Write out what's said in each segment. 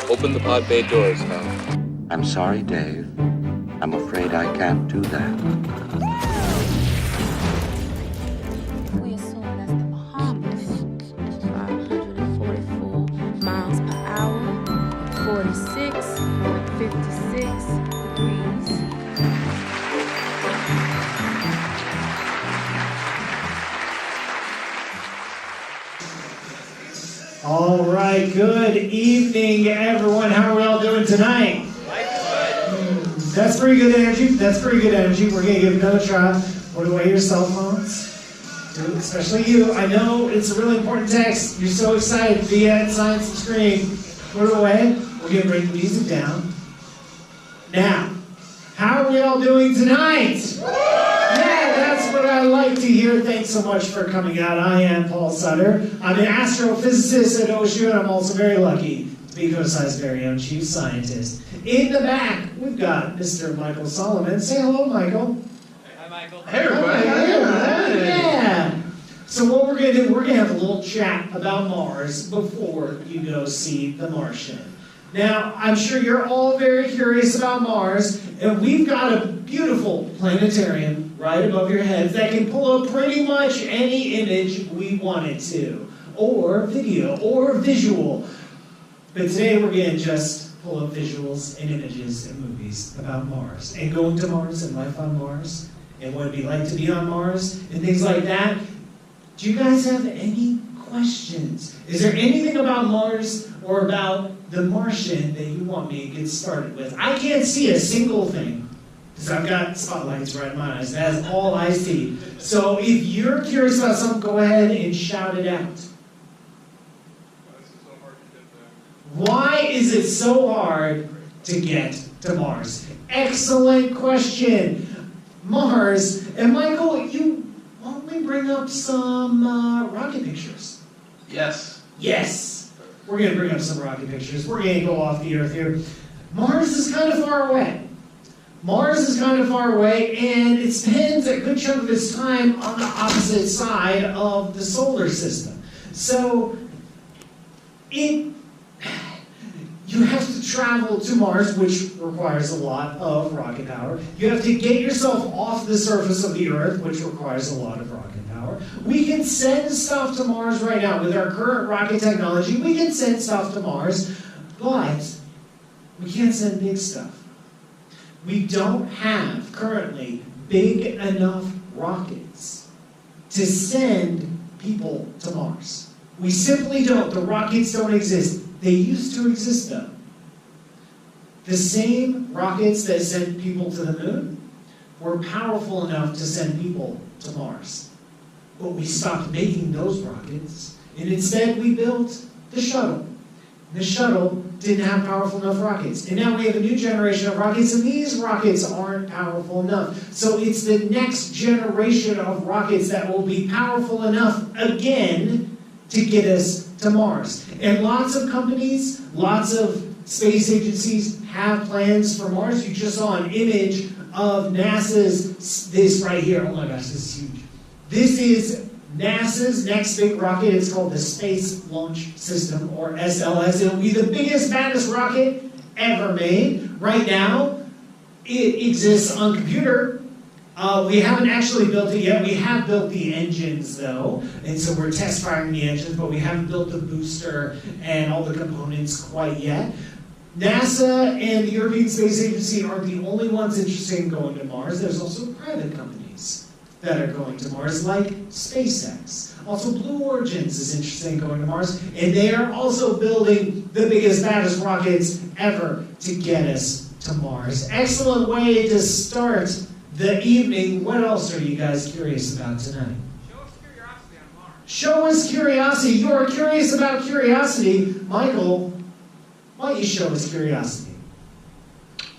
Open the pod bay doors, Hal. I'm sorry, Dave. I'm afraid I can't do that. We assume that's the Bahamas. 544 miles per hour, 46, 56 degrees. All right, good evening, everyone. How are we all doing tonight? That's pretty good energy. That's pretty good energy. We're going to give another try. Put away your cell phones. Especially you. I know it's a really important text. You're so excited to be at Science and Scream. Put it away. We're going to bring the music down. Now, how are we all doing tonight? Yeah, that's what I like to hear. Thanks so much for coming out. I am Paul Sutter. I'm an astrophysicist at OSU, and I'm also very lucky to be COSI's very own chief scientist. In the back, we've got Mr. Michael Solomon. Say hello, Michael. Hi, Michael. Hey, everybody. Yeah. So what we're going to do, we're going to have a little chat about Mars before you go see The Martian. Now, I'm sure you're all very curious about Mars, and we've got a beautiful planetarium right above your heads that can pull up pretty much any image we want it to, or video, or visual. But today we're going to just pull up visuals and images and movies about Mars, and going to Mars and life on Mars, and what it'd be like to be on Mars, and things like that. Do you guys have any questions? Is there anything about Mars or about The Martian that you want me to get started with? I can't see a single thing, because I've got spotlights right in my eyes. That's all I see. So if you're curious about something, go ahead and shout it out. Why is it so hard to get to Mars? Excellent question. Mars, and Michael, you want me to bring up some rocket pictures? Yes. Yes. We're going to bring up some rocket pictures. We're going to go off the Earth here. Mars is kind of far away. Mars is kind of far away, and it spends a good chunk of its time on the opposite side of the solar system. So, you have to travel to Mars, which requires a lot of rocket power. You have to get yourself off the surface of the Earth, which requires a lot of rocket power. We can send stuff to Mars right now. With our current rocket technology, we can send stuff to Mars, but we can't send big stuff. We don't have, currently, big enough rockets to send people to Mars. We simply don't. The rockets don't exist. They used to exist, though. The same rockets that sent people to the moon were powerful enough to send people to Mars. But we stopped making those rockets, and instead we built the shuttle. The shuttle didn't have powerful enough rockets. And now we have a new generation of rockets, and these rockets aren't powerful enough. So it's the next generation of rockets that will be powerful enough again to get us to Mars. And lots of companies, lots of space agencies have plans for Mars. You just saw an image of NASA's, this right here. Oh my gosh, this is huge. This is NASA's next big rocket. It's called the Space Launch System, or SLS. It'll be the biggest, baddest rocket ever made. Right now, it exists on computer. We haven't actually built it yet. We have built the engines, though, and so we're test firing the engines, but we haven't built the booster and all the components quite yet. NASA and the European Space Agency are the only ones interested in going to Mars. There's also private companies that are going to Mars, like SpaceX. Also, Blue Origins is interested in going to Mars, and they are also building the biggest, baddest rockets ever to get us to Mars. Excellent way to start the evening. What else are you guys curious about tonight? Show us curiosity on Mars. Show us curiosity. You are curious about curiosity. Michael, why don't you show us curiosity?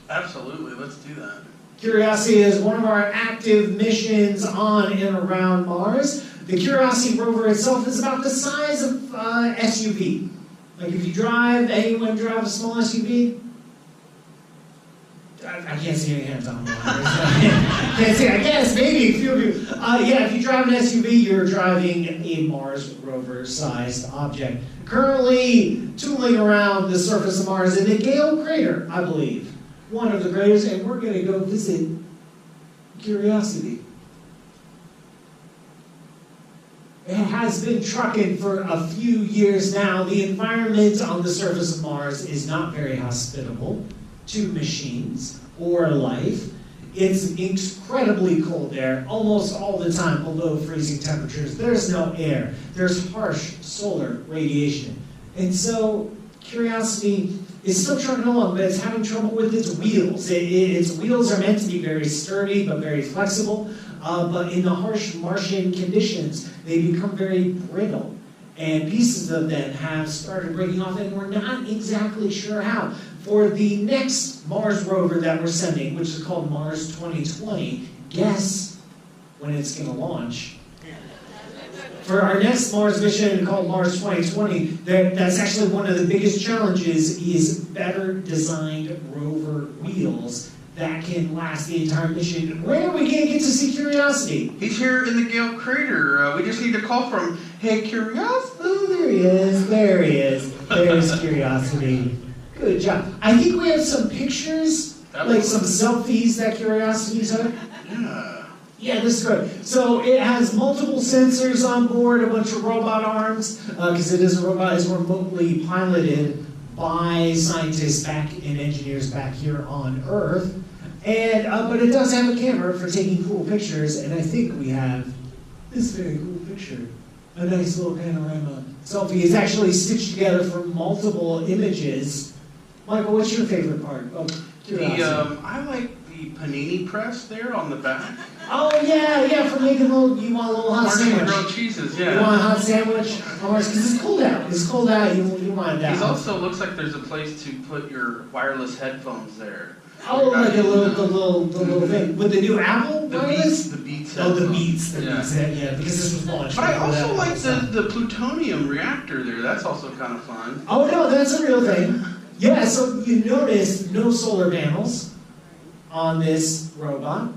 Absolutely, let's do that. Curiosity is one of our active missions on and around Mars. The Curiosity rover itself is about the size of SUV. Like if you drive, anyone drive a small SUV? I can't see any hands on one. Can't see. I guess maybe a few of you. Yeah, if you drive an SUV, you're driving a Mars rover-sized object. Currently tooling around the surface of Mars in the Gale crater, I believe. One of the craters, and we're going to go visit Curiosity. It has been trucking for a few years now. The environment on the surface of Mars is not very hospitable to machines or life. It's incredibly cold there, almost all the time below freezing temperatures. There's no air. There's harsh solar radiation. And so Curiosity is still trucking along, but it's having trouble with its wheels. Its wheels are meant to be very sturdy but very flexible. But in the harsh Martian conditions, they become very brittle. And pieces of them have started breaking off, and we're not exactly sure how. For the next Mars rover that we're sending, which is called Mars 2020, guess when it's going to launch? For our next Mars mission called Mars 2020, that's actually one of the biggest challenges is better designed rover wheels that can last the entire mission. When are we going to get to see Curiosity? He's here in the Gale crater. We just need to call for him. Hey, Curiosity. Oh, there he is. There he is. There's Curiosity. Good job. I think we have some pictures, like some selfies that Curiosity took. Yeah. Yeah, this is good. So it has multiple sensors on board, a bunch of robot arms, because it is a robot. It's remotely piloted by scientists back and engineers back here on Earth. And but it does have a camera for taking cool pictures, and I think we have this very cool picture. A nice little panorama selfie. It's actually stitched together from multiple images. Michael, what's your favorite part of Curiosity? I like the panini press there on the back. Oh yeah, for making you want a little hot Martian sandwich. grilled cheeses, yeah. You want a hot sandwich? Because it's cold out. It's cold out. You want that. It also looks like there's a place to put your wireless headphones there. Oh, like the little thing with the new Apple wireless. The Beats. Oh, the Beats. Yeah. Yeah, because this was launched. But I also like the plutonium reactor there. That's also kind of fun. Oh no, that's a real thing. Yeah, so you notice no solar panels on this robot.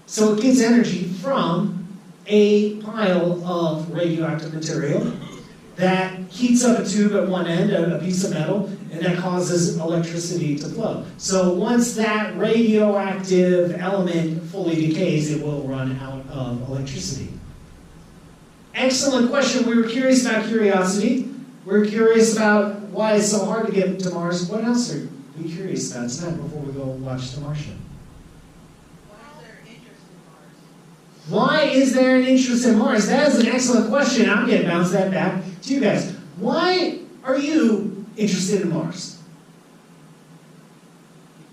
So it gets energy from a pile of radioactive material that heats up a tube at one end, a piece of metal, and that causes electricity to flow. So once that radioactive element fully decays, it will run out of electricity. Excellent question. We were curious about Curiosity. We're curious about why it's so hard to get to Mars. What else are we curious about tonight before we go watch The Martian? Why is there an interest in Mars? That is an excellent question. I'm going to bounce that back to you guys. Why are you interested in Mars?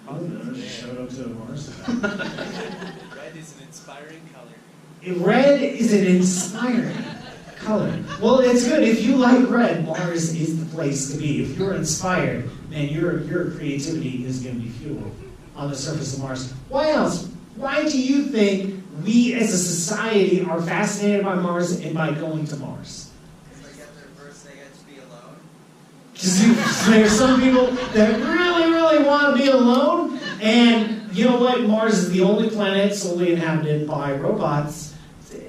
I don't know, just showed up to Mars. Red is an inspiring color. Red is an inspiring color. Well, it's good. If you like red, Mars is the place to be. If you're inspired, man, your creativity is going to be fueled on the surface of Mars. Why else? Why do you think we as a society are fascinated by Mars and by going to Mars? Because they get there first, they get to be alone. Because there's some people that really want to be alone, and you know what? Mars is the only planet solely inhabited by robots.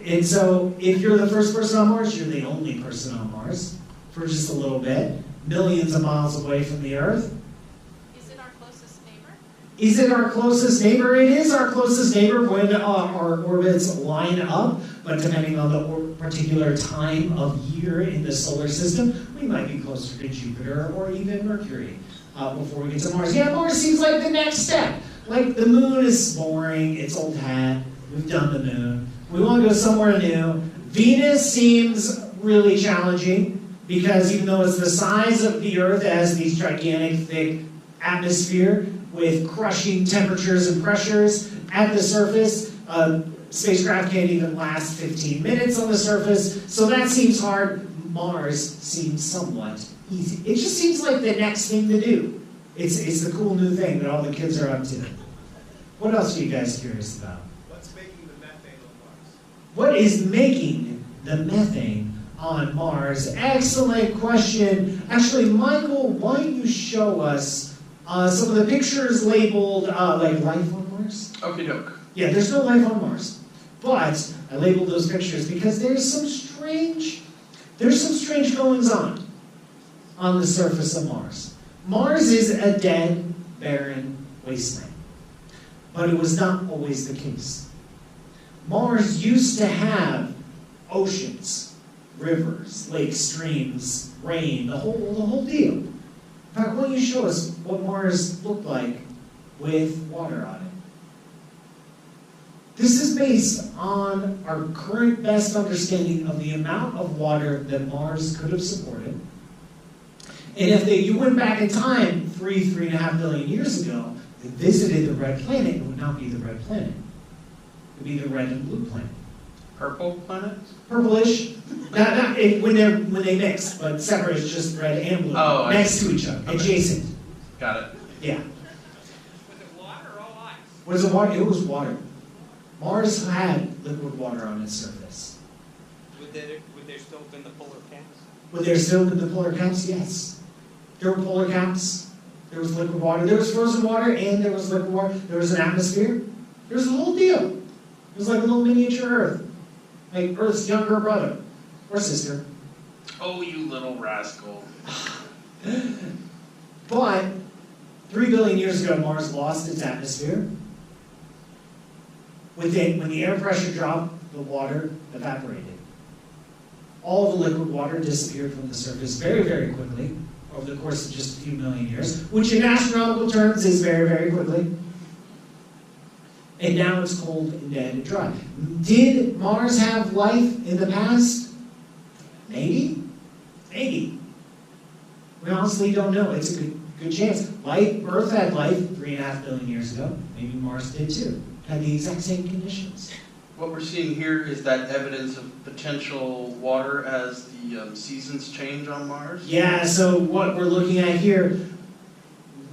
And so if you're the first person on Mars, you're the only person on Mars for just a little bit, millions of miles away from the Earth. Is it our closest neighbor? Is it our closest neighbor? It is our closest neighbor when our orbits line up, but depending on the particular time of year in the solar system, we might be closer to Jupiter or even Mercury before we get to Mars. Yeah, Mars seems like the next step. Like the moon is boring, it's old hat, we've done the moon. We want to go somewhere new. Venus seems really challenging because even though it's the size of the Earth, it has these gigantic, thick atmosphere with crushing temperatures and pressures at the surface. Spacecraft can't even last 15 minutes on the surface, so that seems hard. Mars seems somewhat easy. It just seems like the next thing to do. It's the cool new thing that all the kids are up to. What else are you guys curious about? What's making the methane on Mars? What is making the methane on Mars? Excellent question. Actually, Michael, why don't you show us Some of the pictures labeled like life on Mars. Okie doke. Yeah, there's no life on Mars. But I labeled those pictures because there's some strange goings on the surface of Mars. Mars is a dead, barren wasteland. But it was not always the case. Mars used to have oceans, rivers, lakes, streams, rain, the whole deal. In fact, why don't you show us what Mars looked like with water on it? This is based on our current best understanding of the amount of water that Mars could have supported. And if you went back in time 3.5 billion years ago, and visited the red planet, it would not be the red planet. It would be the red and blue planet. Purple planet? Purplish. When they mix, but separate is just red and blue. Oh, next to each other, okay. Adjacent. Got it. Yeah. Was it water or all ice? Was it water? It was water. Mars had liquid water on its surface. Would there still have been the polar caps? Would there still be the polar caps? Yes. There were polar caps. There was liquid water. There was frozen water, and there was liquid water. There was an atmosphere. There was a whole deal. It was like a little miniature Earth. Like Earth's younger brother. Or sister. Oh, you little rascal. But 3 billion years ago, Mars lost its atmosphere. When the air pressure dropped, the water evaporated. All the liquid water disappeared from the surface very, very quickly over the course of just a few million years, which in astronomical terms is very, very quickly. And now it's cold and dead and dry. Did Mars have life in the past? Maybe. Maybe. We honestly don't know. It's a good chance. Earth had life 3.5 billion years ago. Maybe Mars did too. Had the exact same conditions. What we're seeing here is that evidence of potential water as the seasons change on Mars? Yeah, so what we're looking at here,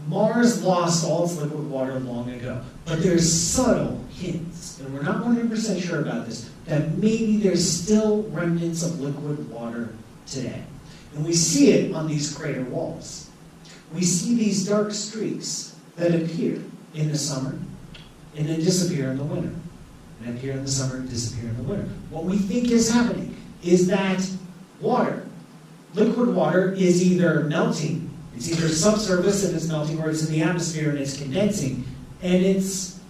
Mars lost all its liquid water long ago. But there's subtle hints, and we're not 100% sure about this, that maybe there's still remnants of liquid water today. And we see it on these crater walls. We see these dark streaks that appear in the summer and then disappear in the winter. And appear in the summer and disappear in the winter. What we think is happening is that water, liquid water, is either melting, it's either subsurface and it's melting, or it's in the atmosphere and it's condensing. And it's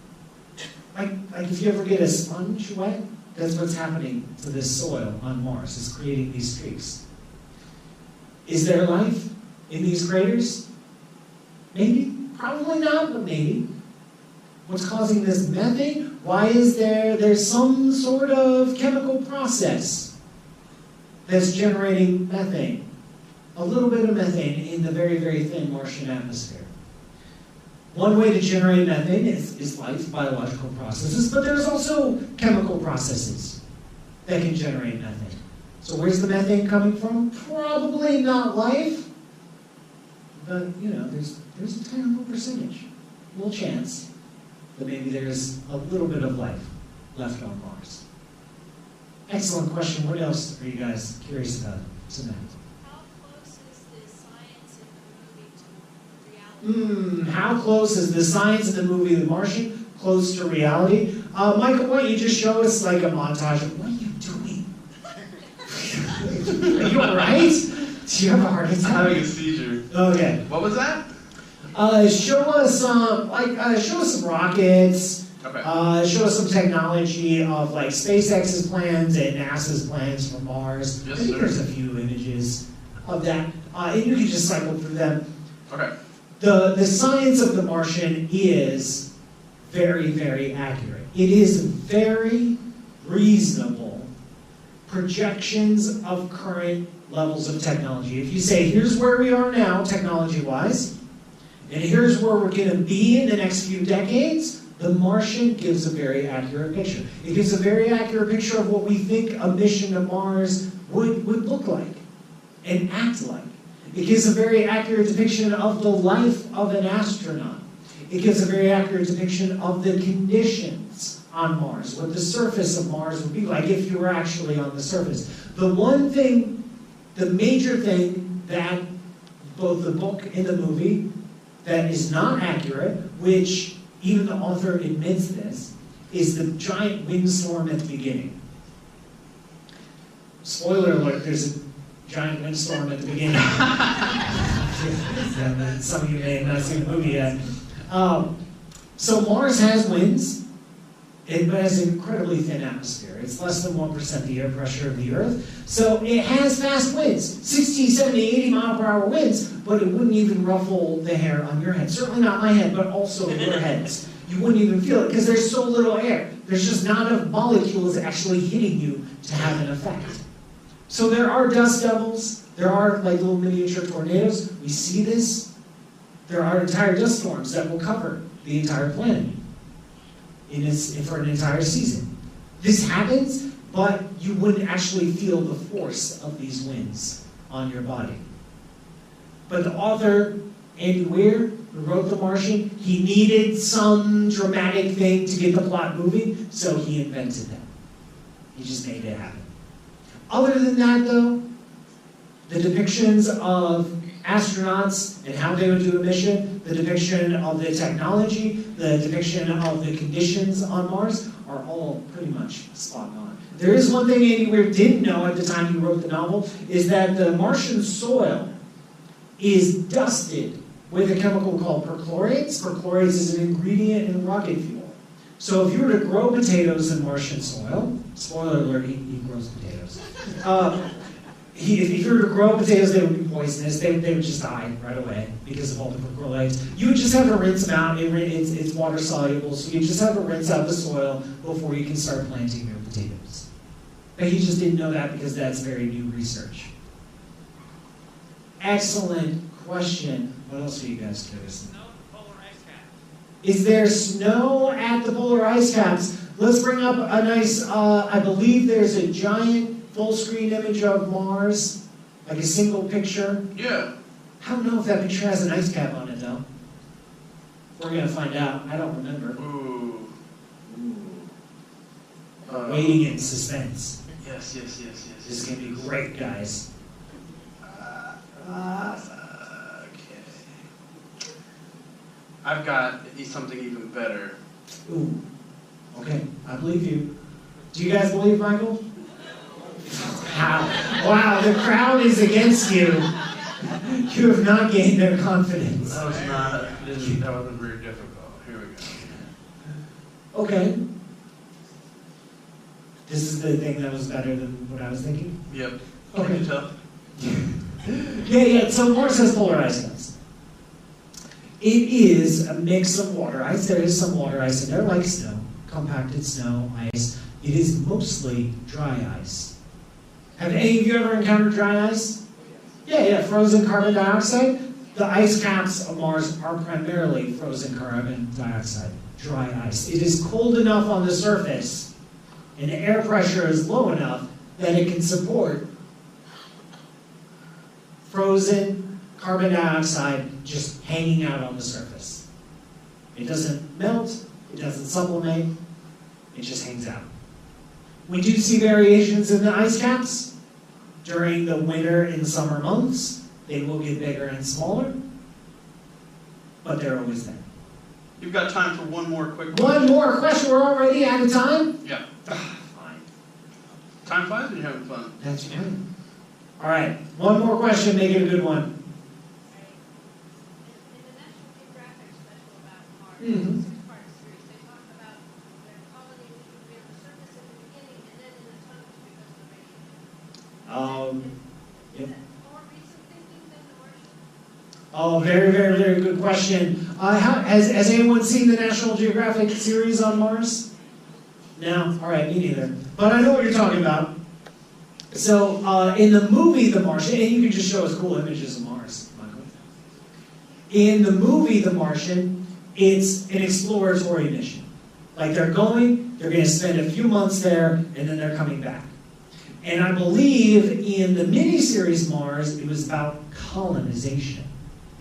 like if you ever get a sponge wet, that's what's happening to this soil on Mars. It's creating these streaks. Is there life in these craters? Maybe. Probably not, but maybe. What's causing this methane? Why is there's some sort of chemical process that's generating methane. A little bit of methane in the very, very thin Martian atmosphere. One way to generate methane is life, biological processes, but there's also chemical processes that can generate methane. So where's the methane coming from? Probably not life, but there's a tiny little percentage, a little chance that maybe there's a little bit of life left on Mars. Excellent question. What else are you guys curious about? Samantha? How close is the science in the movie to reality? How close is the science in the movie The Martian close to reality? Michael, why don't you just show us like a montage of what are you doing? Are you alright? Do you have a heart I'm attack? having a seizure. Okay. What was that? Show us some rockets. Okay. Show us some technology of like SpaceX's plans and NASA's plans for Mars. Yes, I think sir. there's a few images of that, and you can just cycle through them. Okay. The science of the Martian is very, very accurate. It is very reasonable projections of current levels of technology. If you say, here's where we are now, technology-wise, and here's where we're going to be in the next few decades, the Martian gives a very accurate picture. It gives a very accurate picture of what we think a mission to Mars would look like and act like. It gives a very accurate depiction of the life of an astronaut. It gives a very accurate depiction of the conditions on Mars, what the surface of Mars would be like if you were actually on the surface. The major thing that both the book and the movie that is not accurate, which even the author admits this, is the giant windstorm at the beginning. Spoiler alert, there's a giant windstorm at the beginning. Some of you may have not seen the movie yet. So Mars has winds. It has an incredibly thin atmosphere. It's less than 1% the air pressure of the Earth. So it has fast winds, 60, 70, 80 mile per hour winds, but it wouldn't even ruffle the hair on your head. Certainly not my head, but also your heads. You wouldn't even feel it because there's so little air. There's just not enough molecules actually hitting you to have an effect. So there are dust devils. There are like little miniature tornadoes. We see this. There are entire dust storms that will cover the entire planet for an entire season. This happens, but you wouldn't actually feel the force of these winds on your body. But the author, Andy Weir, who wrote The Martian, he needed some dramatic thing to get the plot moving, so he invented that. He just made it happen. Other than that, though, the depictions of astronauts and how they would do a mission, the depiction of the technology, the depiction of the conditions on Mars are all pretty much spot on. There is one thing Andy Weir didn't know at the time he wrote the novel, is that the Martian soil is dusted with a chemical called perchlorates. Perchlorates is an ingredient in rocket fuel. So if you were to grow potatoes in Martian soil, spoiler alert, he grows potatoes. If you were to grow potatoes, they would be poisonous. They would just die right away because of all the perchlorates. You would just have to rinse them out. It's water soluble, so you just have to rinse out the soil before you can start planting your potatoes. But he just didn't know that because that's very new research. Excellent question. What else are you guys curious? Snow at the polar ice cap. Is there snow at the polar ice caps? Let's bring up a nice, I believe there's a giant full-screen image of Mars, like a single picture. Yeah. I don't know if that picture has an ice cap on it, though. We're going to find out. I don't remember. Ooh. Waiting in suspense. Yes. This is going to be great, guys. Okay. I've got something even better. Ooh. Okay, I believe you. Do you guys believe Michael? Wow, the crowd is against you. You have not gained their confidence. That wasn't very difficult. Here we go. Okay. This is the thing that was better than what I was thinking? Yep. Okay. Can you tell? Yeah, so Mars has polar ice caps. It is a mix of water ice. There is some water ice in there, like snow, compacted snow, ice. It is mostly dry ice. Have any of you ever encountered dry ice? Yeah, frozen carbon dioxide. The ice caps of Mars are primarily frozen carbon dioxide, dry ice. It is cold enough on the surface, and the air pressure is low enough that it can support frozen carbon dioxide just hanging out on the surface. It doesn't melt, it doesn't sublimate, it just hangs out. We do see variations in the ice caps during the winter and summer months. They will get bigger and smaller, but they're always there. You've got time for one more quick question. One more question, we're already out of time? Yeah. Fine. Time flies when you're having fun. That's right. All right, one more question, make it a good one. In the National Geographic special about Mars, Mhm. six-part series, they talk about their colony which would be on the surface at the beginning and then in the tunnels because of the radiation. Yep. Is that more recent thinking than the Martian? Oh, very, very, very good question. Has anyone seen the National Geographic series on Mars? No? All right, me neither. But I know what you're talking about. So, in the movie The Martian, and you can just show us cool images of Mars, Michael. In the movie The Martian, it's an exploratory mission. Like they're going to spend a few months there, and then they're coming back. And I believe in the miniseries Mars, it was about colonization.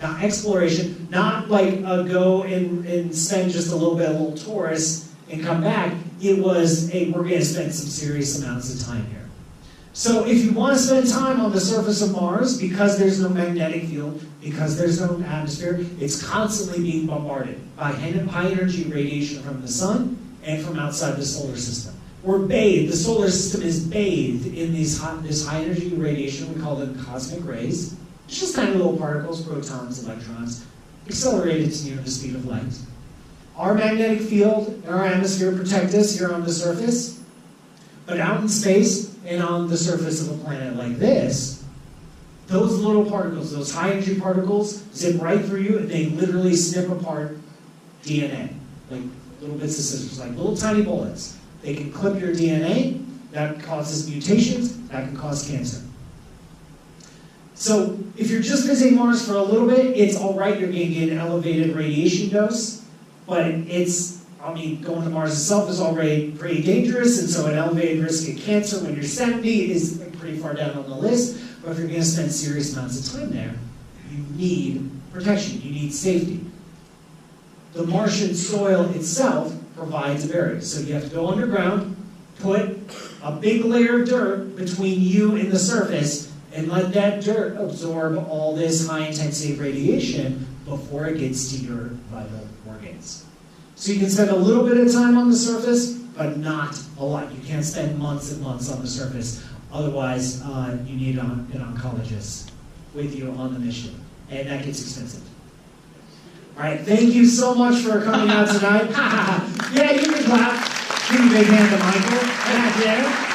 Not exploration, not like a go and spend just a little tourist and come back. It was, hey, we're going to spend some serious amounts of time here. So if you want to spend time on the surface of Mars, because there's no magnetic field, because there's no atmosphere, it's constantly being bombarded by high energy radiation from the sun and from outside the solar system. We're bathed, the solar system is bathed in this high energy radiation. We call them cosmic rays. It's just tiny little particles, protons, electrons, accelerated to near the speed of light. Our magnetic field and our atmosphere protect us here on the surface, but out in space and on the surface of a planet like this, those little particles, those high energy particles, zip right through you and they literally snip apart DNA, like little bits of scissors, like little tiny bullets. They can clip your DNA, that causes mutations, that can cause cancer. So if you're just visiting Mars for a little bit, it's all right, you're going to get an elevated radiation dose, but going to Mars itself is already pretty dangerous, and so an elevated risk of cancer when you're 70 is pretty far down on the list, but if you're going to spend serious amounts of time there, you need protection, you need safety. The Martian soil itself provides a barrier, so you have to go underground, put a big layer of dirt between you and the surface, and let that dirt absorb all this high-intensity radiation before it gets to your vital organs. So you can spend a little bit of time on the surface, but not a lot. You can't spend months and months on the surface. Otherwise, you need an oncologist with you on the mission, and that gets expensive. All right, thank you so much for coming out tonight. Yeah, you can clap. Give a big hand to Michael. Yeah.